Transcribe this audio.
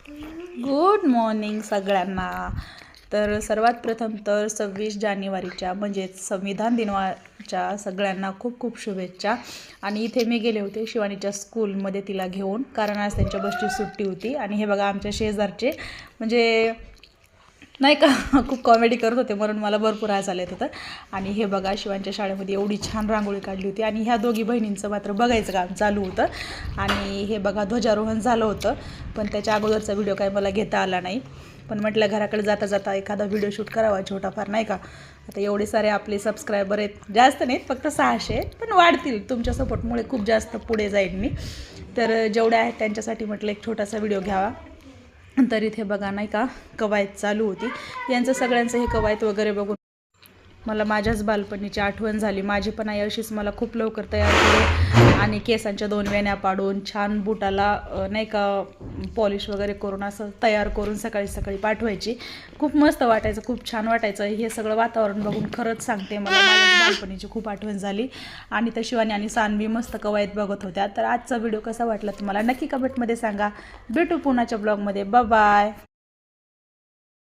Good morning सगळ्यांना. तर सर्वात प्रथम तर 26 जानेवारीच्या म्हणजेच संविधान दिनाच्या सगळ्यांना खूप खूप शुभेच्छा. आणि इथे मी गेले होते शिवानीच्या स्कूलमध्ये तिला घेऊन, कारण आज त्यांच्या बसची सुट्टी होती. आणि हे बघा आमच्या शेजारचे म्हणजे नाही का खूप कॉमेडी करत होते, म्हणून मला भरपूर हसायला येत होतं. आणि हे बघा शिवांच्या शाळेमध्ये एवढी छान रांगोळी काढली होती. आणि ह्या दोघी बहिणींचं मात्र बघायचं काम चालू होतं. आणि हे बघा ध्वजारोहण झालं होतं, पण त्याच्या अगोदरचा व्हिडिओ काही मला घेता आला नाही. पण म्हटलं घराकडे जाता जाता एखादा व्हिडिओ शूट करावा छोटाफार, नाही का. आता एवढे सारे आपले सबस्क्रायबर आहेत, जास्त नाहीत, फक्त 600, पण वाढतील. तुमच्या सपोर्टमुळे खूप जास्त पुढे जाईल मी. तर जेवढे आहेत त्यांच्यासाठी म्हटलं एक छोटासा व्हिडिओ घ्यावा. तर इथे बघा नाही का कवायत चालू होती. यांचं सगळ्यांचं हे कवायत वगैरे बघून मला माझ्याच बालपणीची आठवण झाली. माझी पण आई अशीच मला खूप लवकर तयार केली आणि केसांच्या 2 वेण्या पाडून छान बुटाला नाही का पॉलिश वगैरे करून असं तयार करून सकाळी सकाळी पाठवायची. खूप मस्त वाटायचं, खूप छान वाटायचं. हे सगळं वातावरण बघून खरंच सांगते मला माझ्या बालपणीची खूप आठवण झाली. आणि त्या शिवानी आणि सानवी मस्त कवायत बघत होत्या. तर आजचा व्हिडिओ कसा वाटला तुम्हाला नक्की कमेंटमध्ये सांगा. भेटू पुण्याच्या ब्लॉगमध्ये. बाय.